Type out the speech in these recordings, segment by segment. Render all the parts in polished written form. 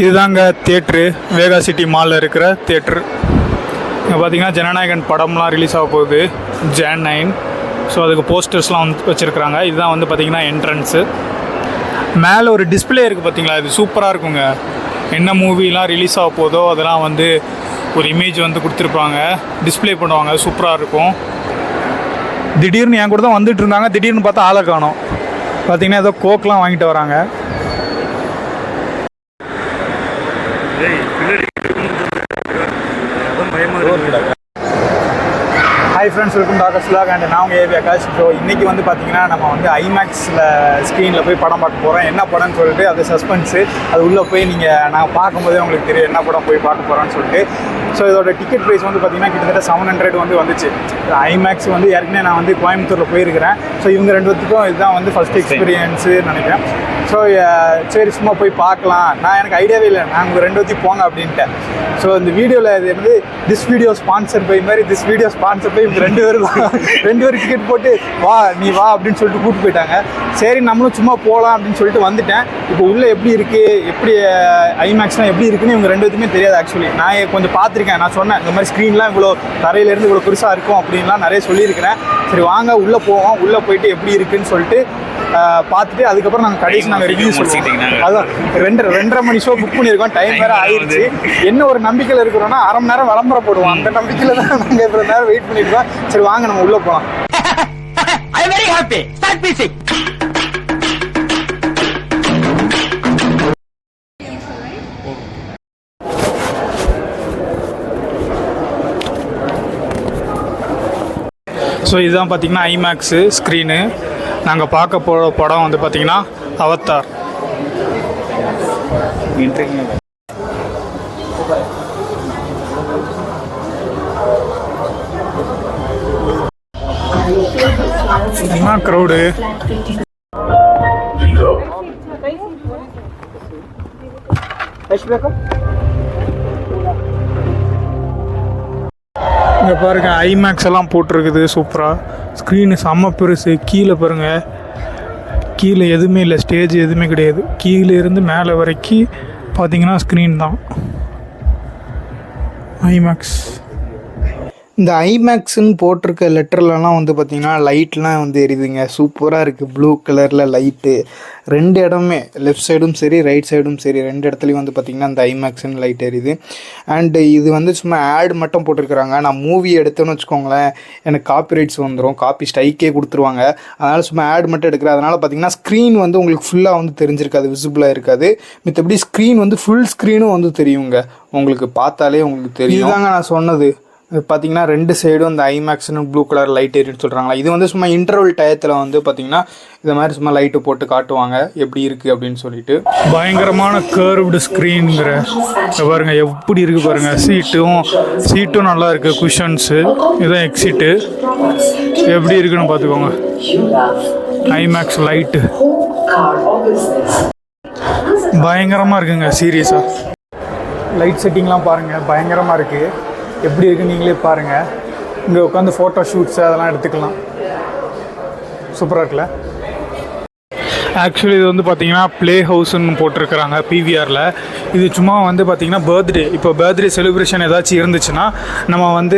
இதுதாங்க தியேட்ரு, வேகா சிட்டி மாலில் இருக்கிற தியேட்ரு. இங்கே பார்த்தீங்கன்னா ஜனநாயகன் படம்லாம் ரிலீஸ் ஆக போகுது Jan 9. ஸோ அதுக்கு போஸ்டர்ஸ்லாம் வந்து வச்சுருக்குறாங்க. இதுதான் வந்து பார்த்திங்கன்னா என்ட்ரன்ஸு. மேலே ஒரு டிஸ்பிளே இருக்குது பார்த்தீங்களா, இது சூப்பராக இருக்குங்க. என்ன மூவிலாம் ரிலீஸ் ஆக போதோ அதெல்லாம் வந்து ஒரு இமேஜ் வந்து கொடுத்துருப்பாங்க, டிஸ்பிளே பண்ணுவாங்க, சூப்பராக இருக்கும். திடீர்னு என் கூட தான் வந்துட்டு இருந்தாங்க, திடீர்னு பார்த்தா ஆளை காணோம். பார்த்தீங்கன்னா ஏதோ கோக்லாம் வாங்கிட்டு வராங்க. Hi friends, welcome doctor slack and நான் உங்கள் ஏவி ஆகாஷ். ஸோ இன்றைக்கி வந்து பார்த்திங்கன்னா நம்ம வந்து ஐமேக்ஸில் ஸ்க்ரீனில் போய் படம் பார்க்க போகிறோம். என்ன படம்னு சொல்லிட்டு அது சஸ்பென்ஸு, அது உள்ளே போய் நான் பார்க்கும்போதே உங்களுக்கு தெரியும் என்ன படம் போய் பார்க்க போகிறோன்னு சொல்லிட்டு. ஸோ இதோட டிக்கெட் ப்ரைஸ் வந்து பார்த்திங்கன்னா கிட்டத்தட்ட 700 வந்து வந்துச்சு. ஐமேக்ஸ் வந்து ஏற்கனவே நான் வந்து கோயம்புத்தூரில் போயிருக்கிறேன். ஸோ இவங்க ரெண்டு பேத்துக்கும் இதுதான் வந்து ஃபஸ்ட் எக்ஸ்பீரியன்ஸு நினைக்கிறேன். ஸோ சரி சும்மா போய் பார்க்கலாம், எனக்கு ஐடியாவே இல்லை, நான் உங்கள் ரெண்டு பேர்த்தையும் போங்க அப்படின்ட்டேன். ஸோ இந்த வீடியோவில் இது வந்து திஸ் வீடியோ ஸ்பான்சர் பை மாதிரி திஸ் வீடியோ ஸ்பான்சர் பை இவங்க ரெண்டு பேரும் டிக்கெட் போட்டு நீ வா அப்படின்னு சொல்லிட்டு கூப்பிட்டு போயிட்டாங்க. சரி நம்மளும் சும்மா போகலாம் அப்படின்னு சொல்லிட்டு வந்துட்டேன். இப்போ உள்ளே எப்படி இருக்குது, எப்படி ஐமேக்ஸ்லாம் எப்படி இருக்குன்னு இவங்க ரெண்டு பேருக்குமே தெரியாது. ஆக்சுவலி நான் கொஞ்சம் பார்த்துருக்கேன், நான் சொன்னேன் இந்த மாதிரி ஸ்க்ரீன்லாம் இவ்வளோ தரையிலேருந்து இவ்வளோ பெருசாக இருக்கும் அப்படின்லாம் நிறைய சொல்லியிருக்கிறேன். சரி வாங்க உள்ளே போவோம், உள்ளே போயிட்டு எப்படி இருக்குன்னு சொல்லிட்டு பார்த்துட்டு அதுக்கப்புறம் நாங்கள் கடைசி நாங்கள் ரிவ்யூ சொல்லிட்டீங்கன்னா அதான் 2:30 மணி ஷோ புக் பண்ணியிருக்கோம். டைம் வேறு ஆயிடுச்சு. என்ன ஒரு நம்பிக்கையில் இருக்கிறோன்னா அரை மணி நேரம் விளம்பரம் போடுவோம், அந்த நம்பிக்கையில் தான் நாங்கள் இவ்வளோ நேரம் வெயிட் பண்ணியிருக்கோம். சரி வாங்க நம்ம உள்ளே போகலாம். ஸோ இதுதான் பார்த்தீங்கன்னா ஐமேக்ஸு ஸ்க்ரீனு. நாங்கள் பார்க்க போகிற படம் வந்து பார்த்தீங்கன்னா அவதார். என்ன க்ரௌடு. இங்கே பாருங்கள் ஐமேக்ஸ் எல்லாம் போட்டிருக்குது சூப்பராக. ஸ்க்ரீனு செம்ம பெருசு. கீழே பாருங்கள், கீழே எதுவுமே இல்லை, ஸ்டேஜ் எதுவுமே கிடையாது. கீழே இருந்து மேலே வரைக்கும் பார்த்தீங்கன்னா ஸ்க்ரீன் தான் ஐமேக்ஸ். இந்த ஐமேக்ஸுன்னு போட்டிருக்க லெட்டர்லலாம் வந்து பார்த்திங்கன்னா லைட்லாம் வந்து எரியுதுங்க, சூப்பராக இருக்குது. ப்ளூ கலரில் லைட்டு ரெண்டு இடமே, லெஃப்ட் சைடும் சரி ரைட் சைடும் சரி, ரெண்டு இடத்துலையும் வந்து பார்த்திங்கன்னா இந்த ஐமேக்ஸுன்னு லைட் எரியுது. அண்டு இது வந்து சும்மா ஆட் மட்டும் போட்டிருக்கிறாங்க. நான் மூவி எடுத்தேன்னு வச்சுக்கோங்களேன், எனக்கு காப்பிரைட்ஸ் வந்துடும், காப்பி ஸ்ட்ரைக்கே கொடுத்துருவாங்க. அதனால் சும்மா ஆட் மட்டும் எடுக்கிறேன். அதனால் பார்த்திங்கன்னா ஸ்க்ரீன் வந்து உங்களுக்கு ஃபுல்லாக வந்து தெரிஞ்சிருக்காது, விசிபிளாக இருக்காது. மித்தபடி ஸ்க்ரீன் வந்து ஃபுல் ஸ்க்ரீனும் வந்து தெரியுங்க, உங்களுக்கு பார்த்தாலே உங்களுக்கு தெரியும். இதுதாங்க நான் சொன்னது. பார்த்தீங்கன்னா ரெண்டு சைடும் இந்த ஐமேக்ஸ்னு ப்ளூ கலர் லைட் எரின்னு சொல்கிறாங்களா, இது வந்து சும்மா இன்டர்வல் டயத்தில் வந்து பார்த்திங்கன்னா இது மாதிரி சும்மா லைட்டு போட்டு காட்டுவாங்க எப்படி இருக்குது அப்படின்னு சொல்லிட்டு. பயங்கரமான கர்வ்டு ஸ்க்ரீனுங்கிற பாருங்க எப்படி இருக்குது பாருங்கள். சீட்டும் நல்லா இருக்குது, குஷன்ஸு. இதுதான் எக்ஸிட்டு. எப்படி இருக்குன்னு பார்த்துக்கோங்க. ஐமேக்ஸ் லைட்டு பயங்கரமாக இருக்குங்க, சீரியஸாக. லைட் செட்டிங்லாம் பாருங்கள் பயங்கரமாக இருக்குது. எப்படி இருக்குன்னு நீங்களே பாருங்கள். இங்கே உட்காந்து ஃபோட்டோ ஷூட்ஸு அதெல்லாம் எடுத்துக்கலாம். சூப்பராக இருக்குல்ல. ஆக்சுவலி இது வந்து பார்த்திங்கன்னா ப்ளே ஹவுஸ்ன்னு போட்டிருக்கிறாங்க பிவிஆரில். இது சும்மா வந்து பார்த்திங்கன்னா பர்த்டே, இப்போ பர்த்டே செலிப்ரேஷன் ஏதாச்சும் இருந்துச்சுன்னா நம்ம வந்து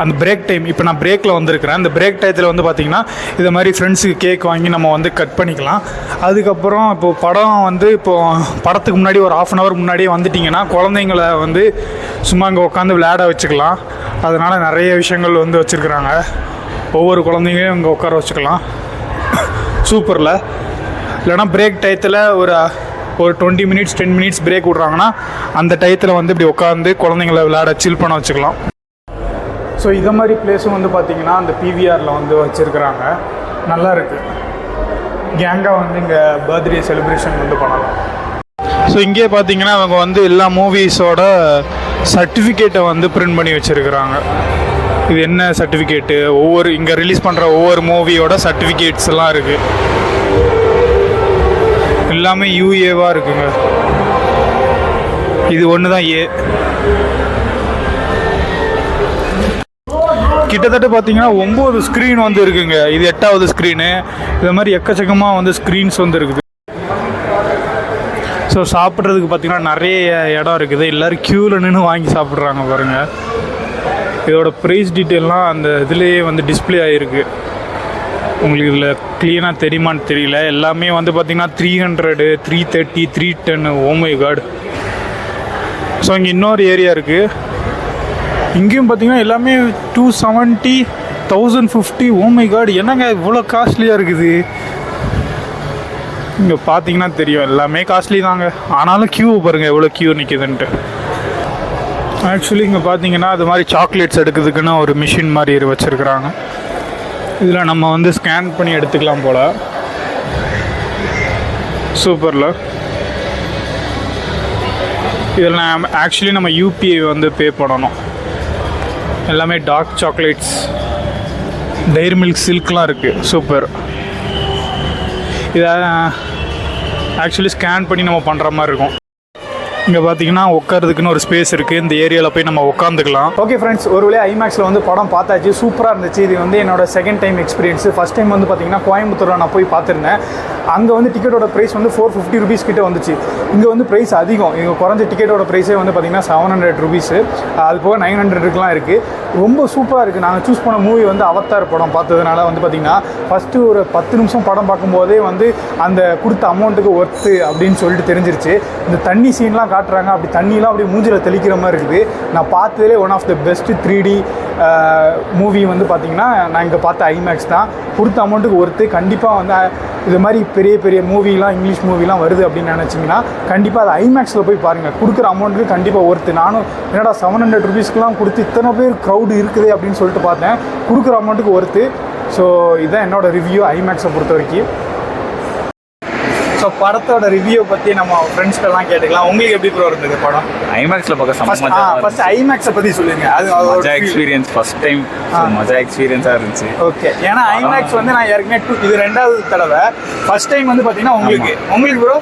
அந்த பிரேக் டைம், இப்போ நான் பிரேக்கில் வந்திருக்கிறேன், அந்த பிரேக் டயத்தில் வந்து பார்த்திங்கன்னா இதை மாதிரி ஃப்ரெண்ட்ஸுக்கு கேக் வாங்கி நம்ம வந்து கட் பண்ணிக்கலாம். அதுக்கப்புறம் இப்போது படம் வந்து இப்போது படத்துக்கு முன்னாடி ஒரு 1/2 hour முன்னாடியே வந்துட்டிங்கன்னா குழந்தைங்கள வந்து சும்மா இங்கே உட்காந்து விளையாட வச்சுக்கலாம். அதனால் நிறைய விஷயங்கள் வந்து வச்சுருக்குறாங்க. ஒவ்வொரு குழந்தைங்களையும் இங்கே உட்கார வச்சுக்கலாம். சூப்பரில். இல்லைனா பிரேக் டயத்தில் ஒரு 20 minutes 10 minutes பிரேக் விட்றாங்கன்னா அந்த டயத்தில் வந்து இப்படி உட்காந்து குழந்தைங்கள விளையாட சில் பண்ண வச்சுக்கலாம். ஸோ இதை மாதிரி பிளேஸும் வந்து பார்த்திங்கன்னா அந்த பிவிஆரில் வந்து வச்சுருக்குறாங்க. நல்லா இருக்குது. கேங்காக வந்து இங்கே பர்த்டே செலிப்ரேஷன் வந்து பண்ணலாம். ஸோ இங்கே பார்த்தீங்கன்னா அவங்க வந்து எல்லா மூவிஸோட சர்டிஃபிகேட்டை வந்து பிரிண்ட் பண்ணி வச்சுருக்குறாங்க. இது என்ன சர்டிஃபிகேட்டு, ஒவ்வொரு இங்கே ரிலீஸ் பண்ணுற ஒவ்வொரு மூவியோட சர்டிஃபிகேட்ஸ் எல்லாம் இருக்குது. எல்லாமே யூஏவாக இருக்குங்க. இது ஒன்று தான் ஏ. கிட்டத்தட்ட பார்த்தீங்கன்னா 9 ஸ்க்ரீன் வந்து இருக்குங்க. இது 8வது ஸ்க்ரீனு. இது மாதிரி எக்கச்சக்கமாக வந்து ஸ்க்ரீன்ஸ் வந்து இருக்குது. ஸோ சாப்பிட்றதுக்கு பார்த்திங்கன்னா நிறைய இடம் இருக்குது, எல்லோரும் க்யூவில் நின்று வாங்கி சாப்பிட்றாங்க பாருங்கள். இதோட ப்ரைஸ் டீட்டெயிலாம் அந்த இதுலேயே வந்து டிஸ்பிளே ஆகிருக்கு. உங்களுக்கு இதில் க்ளீனாக தெரியுமான்னு தெரியல. எல்லாமே வந்து பார்த்திங்கன்னா 300, 330, 310. Oh my God. ஸோ இங்கே இன்னொரு ஏரியா இருக்குது. இங்கேயும் பார்த்திங்கன்னா எல்லாமே 270, 1050. ஓ மை காட், என்னங்க இவ்வளோ காஸ்ட்லியாக இருக்குது. இங்கே பார்த்தீங்கன்னா தெரியும், எல்லாமே காஸ்ட்லி தாங்க. ஆனாலும் க்யூ பாருங்கள் எவ்வளோ க்யூ நிற்கிதுன்ட்டு. ஆக்சுவலி இங்கே பார்த்தீங்கன்னா அது மாதிரி சாக்லேட்ஸ் எடுக்கிறதுக்குன்னு ஒரு மிஷின் மாதிரி வச்சுருக்குறாங்க. இதில் நம்ம வந்து ஸ்கேன் பண்ணி எடுத்துக்கலாம் போல். சூப்பரில். இதில் ஆக்சுவலி நம்ம யூபிஐ வந்து பே பண்ணணும். எல்லாமே டார்க் சாக்லேட்ஸ், டைரி மில்க், சில்க்லாம் இருக்குது. சூப்பர். இதை ஆக்சுவலி ஸ்கேன் பண்ணி நம்ம பண்ணுற மாதிரி இருக்கும். இங்கே பார்த்தீங்கன்னா உட்காரதுக்குன்னு ஒரு ஸ்பேஸ் இருக்குது. இந்த ஏரியாவில் போய் நம்ம உட்காந்துக்கலாம். ஓகே ஃப்ரெண்ட்ஸ், ஒரு வழியாக ஐமேக்ஸில் வந்து படம் பார்த்தாச்சு. சூப்பராக இருந்துச்சு. இது வந்து என்னோட second time experience. First time வந்து பார்த்தீங்கன்னா கோயம்புத்தூரில் நான் போய் பார்த்துருந்தேன். அங்கே வந்து டிக்கெட்டோட ப்ரைஸ் வந்து 450 rupees கிட்டே வந்துச்சு. இங்கே வந்து ப்ரைஸ் அதிகம். இங்கே குறைஞ்ச டிக்கெட்டோட ப்ரைஸே வந்து பார்த்திங்கன்னா 700 rupees. அது போக 900க்குலாம் இருக்குது. ரொம்ப சூப்பராக இருக்குது. நாங்கள் சூஸ் பண்ண மூவி வந்து அவத்தார் படம் பார்த்ததுனால வந்து பார்த்திங்கன்னா ஃபஸ்ட்டு ஒரு 10 நிமிஷம் படம் பார்க்கும்போதே வந்து அந்த கொடுத்த அமௌண்ட்டுக்கு ஒர்த்து அப்படின்னு சொல்லிட்டு தெரிஞ்சிருச்சு. இந்த தண்ணி சீன்லாம் காட்டுறாங்க, அப்படி தண்ணியெலாம் அப்படி மூஞ்சில் தெளிக்கிற மாதிரி இருக்குது. நான் பார்த்ததுலேயே one of the best 3D movie வந்து பார்த்திங்கன்னா நான் இங்கே பார்த்த ஐமேக்ஸ் தான். கொடுத்த அமௌண்ட்டுக்கு ஒர்த்து. கண்டிப்பாக வந்து இது மாதிரி பெரிய பெரிய மூவிலாம், இங்கிலீஷ் மூவிலாம் வருது அப்படின்னு நினச்சிங்கன்னா கண்டிப்பாக அது ஐமேக்ஸில் போய் பாருங்கள். கொடுக்குற அமௌண்ட்டுக்கு கண்டிப்பாக ஒர்த்து. நானும் என்னடா 700 rupeesக்குலாம் கொடுத்து இத்தனை பேர் க்ரௌடு இருக்குது அப்படின்னு சொல்லிட்டு பார்த்தேன். கொடுக்குற அமௌண்ட்டுக்கு ஒர்த்து. ஸோ இதுதான் என்னோடய ரிவ்யூ ஐமேக்ஸை பொறுத்த வரைக்கும். ஸோ படத்தோட ரிவ்யூ பற்றி நம்ம ஃப்ரெண்ட்ஸ்க்கெல்லாம் கேட்டுக்கலாம். உங்களுக்கு எப்படி ப்ரோ இருந்தது படம்? ஐமேக்ஸில் பார்க்க ஃபர்ஸ்ட் ஐமேக்ஸை பற்றி சொல்லுங்க. அது மஜா எக்ஸ்பீரியன்ஸ். ஃபர்ஸ்ட் டைம் மஜா எக்ஸ்பீரியன்ஸாக இருந்துச்சு. ஓகே. ஏன்னா ஐமேக்ஸ் வந்து நான் ஏற்கனவே இது 2வது தடவை. ஃபர்ஸ்ட் டைம் வந்து பார்த்தீங்கன்னா உங்களுக்கு ப்ரோ?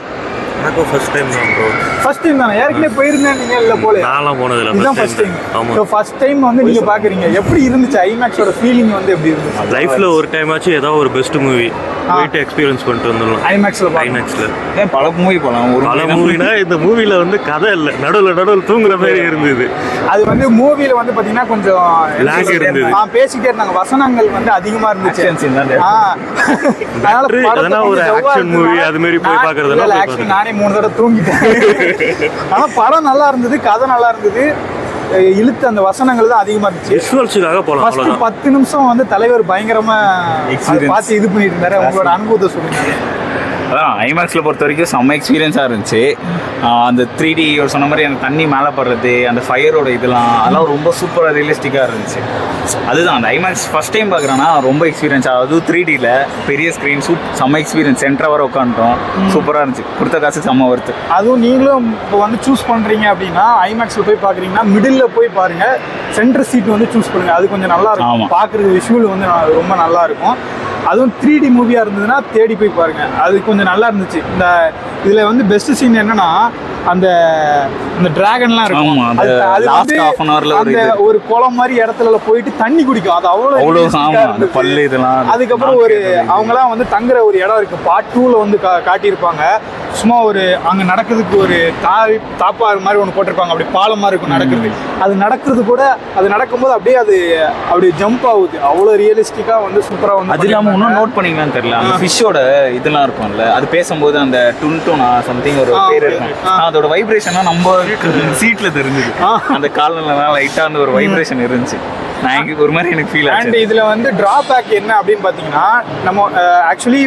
எனக்கு ஃபர்ஸ்ட் டைம் தான் ப்ரோ. ஃபர்ஸ்ட் டைம் தானே? ஏற்கனவே போயிருந்தேன் நீங்க? இல்லை போல. நான்லாம் போனதில்லை. இதுதான் first time. So first time வந்து நீங்கள் பார்க்குறீங்க. எப்படி இருந்துச்சு ஐமேக்ஸோட ஃபீலிங் வந்து எப்படி இருந்துச்சு? லைஃப்பில் ஒரு டைம் ஆச்சு ஏதாவது ஒரு பெஸ்ட் மூவி போயிட்டு எக்ஸ்பீரியன்ஸ் பண்ணிட்டு வந்துடலாம் ஐமேக்ஸில். ஏன் பல மூவி போகலாம். ஒரு பல மூவினா இந்த மூவியில் வந்து கதை இல்லை, நடுவில் தூங்குற மாதிரி இருந்தது. அது வந்து மூவியில் வந்து பார்த்தீங்கன்னா கொஞ்சம் லாக் இருந்தது. பேசிக்கிட்டே இருந்தாங்க, வசனங்கள் வந்து அதிகமாக இருந்துச்சு. அதனால ஒரு ஆக்ஷன் மூவி அது மாதிரி போய் பார்க்கறதுனால நானே 3 தடவை தூங்கிட்டேன். ஆனால் படம் நல்லா இருந்தது, கதை நல்லா இருந்தது. இழுத்து அந்த வசனங்கள் தான் அதிகமாக இருந்துச்சு. விஷுவல்ஸுக்காக போகலாம். ஃபர்ஸ்ட் 10 நிமிஷம் வந்து தலைவர் பயங்கரமாக பார்த்து இது பண்ணிட்டு இருந்தாரு. உங்களோட அனுபவத்தை சொல்லுங்க. அதான் ஐமேக்ஸில் பொறுத்த வரைக்கும் செம்ம எக்ஸ்பீரியன்ஸாக இருந்துச்சு. அந்த 3D சொன்ன மாதிரி அந்த தண்ணி மேலே படுறது, அந்த ஃபயரோட அதெல்லாம் ரொம்ப சூப்பராக ரியலிஸ்டிக்காக இருந்துச்சு. அதுதான் அந்த ஐமேக்ஸ் ஃபஸ்ட் டைம் பார்க்குறேன்னா ரொம்ப எக்ஸ்பீரியன்ஸ். அதுவும் 3Dயில் பெரிய ஸ்க்ரீன் செம்ம எக்ஸ்பீரியன்ஸ். சென்டராக வர உட்காந்துட்டோம். சூப்பராக இருந்துச்சு. கொடுத்த காசு செம்ம வருது. அதுவும் நீங்களும் இப்போ வந்து சூஸ் பண்ணுறீங்க அப்படின்னா ஐமேக்ஸில் போய் பார்க்குறீங்கன்னா மிடில் போய் பாருங்கள். சென்டர் சீட் வந்து சூஸ் பண்ணுங்கள். அது கொஞ்சம் நல்லா இருக்கும். பார்க்குறது விஷுவல் வந்து ரொம்ப நல்லா இருக்கும். அதுவும் 3D மூவியாக இருந்ததுன்னா தேடி போய் பாருங்கள். அது கொஞ்சம் நல்லா இருந்துச்சு. இதில் வந்து பெஸ்ட் சீன் என்னன்னா அந்த டிராகன்லாம் இருக்கும். அது அந்த ஒரு குளம் மாதிரி இடத்துல போயிட்டு தண்ணி குடிக்கும். அது அவ்வளோ பல்லு இதெல்லாம். அதுக்கப்புறம் ஒரு அவங்களாம் வந்து தங்குற ஒரு இடம் இருக்குது. பார்ட் 2ல வந்து காட்டியிருப்பாங்க. சும்மா ஒரு அங்கே நடக்கிறதுக்கு ஒரு தாப்பாறு மாதிரி ஒன்று போட்டிருப்பாங்க. அப்படி பாலம் மாதிரி இருக்கும் நடக்கிறது. அது நடக்கிறது கூட அது நடக்கும்போது அப்படியே ஜம்ப் ஆகுது. அவ்வளோ ரியலிஸ்டிக்காக வந்து சூப்பராக வந்து. அது இல்லாமல் இன்னும் நோட் பண்ணிங்களான்னு தெரியல, அந்த ஃபிஷ்ஷோட இதெல்லாம் இருக்கும்ல, அது பேசும்போது அந்த டுன்டோனா சம்திங் ஒரு பேர் இருக்கும். அதோட வைப்ரேஷன்லாம் நம்ம சீட்டில் தெரிஞ்சுது. அந்த காலெல்லாம் லைட்டாக ஒரு வைப்ரேஷன் இருந்துச்சு. நான் ஒரு மாதிரி எனக்கு ஃபீல் ஆச்சு. அண்ட் இதில் வந்து ட்ராபேக் என்ன அப்படின்னு பார்த்தீங்கன்னா நம்ம ஆக்சுவலி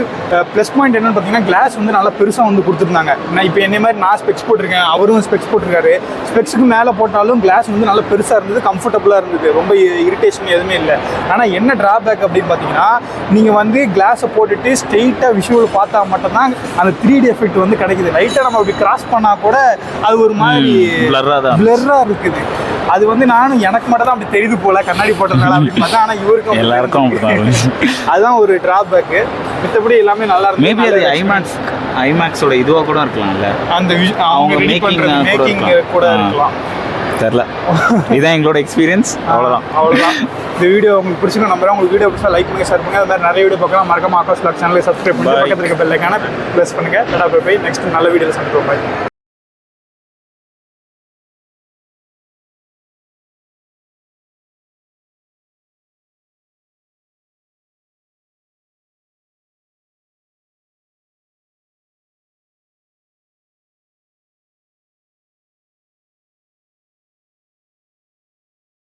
ப்ளஸ் பாயிண்ட் என்னன்னு பார்த்தீங்கன்னா கிளாஸ் வந்து நல்லா பெருசாக வந்து கொடுத்துருந்தாங்க. நான் இப்போ என்ன மாதிரி நான் ஸ்பெக்ஸ் போட்டிருக்கேன், அவரும் ஸ்பெக்ஸ் போட்டிருக்காரு. ஸ்பெக்ஸுக்கு மேலே போட்டாலும் கிளாஸ் வந்து நல்லா பெருசாக இருந்தது, கம்ஃபர்டபுளாக இருந்தது. ரொம்ப இரிட்டேஷன் எதுவுமே இல்லை. ஆனால் என்ன ட்ராபேக் அப்படின்னு பார்த்தீங்கன்னா நீங்கள் வந்து கிளாஸை போட்டுட்டு ஸ்ட்ரெயிட்டாக விஷுவல் பார்த்தா மட்டும்தான் அந்த 3D எஃபெக்ட் வந்து கிடைக்குது. லைட்டாக நம்ம அப்படி கிராஸ் பண்ணால் கூட அது ஒரு மாதிரி பிளர்ராக இருக்குது. அது வந்து நானும் எனக்கு மட்டும் தான் அப்படி தெரியுது போல கண்ணாடி போட்டதுனால அப்படின்னு பார்த்தா. ஆனால் இவருக்கும் எல்லாருக்கும் அதுதான் ஒரு டிராபேக்கு. மற்றபடி எல்லாமே நல்லா இருக்கு. மேபி அது ஐமேக்ஸோட இதுவாக கூட இருக்கலாம்ல, அந்த அவங்க மேக்கிங் கூட இருக்கலாம், தெரில. இதுதான் எங்களோட எக்ஸ்பீரியன்ஸ். அவ்வளோதான். இந்த வீடியோ உங்களுக்கு பிடிச்சிருக்கும் நம்புறேன். உங்களுக்கு வீடியோ பிடிச்சா லைக் பண்ணுங்க, ஷேர் பண்ணுங்க. அது மாதிரி நிறைய வீடியோ பார்க்கலாம். மறக்காம ஆகாஷ் வ்ளாக்ஸ் சேனலை சப்ஸ்கிரைப் பண்ணி பக்கத்தில் இருக்க பெல் ஐகானை ப்ரெஸ் பண்ணுங்க. போய் நெக்ஸ்ட் நல்ல வீடியோவில் சந்திப்போம். பாய்.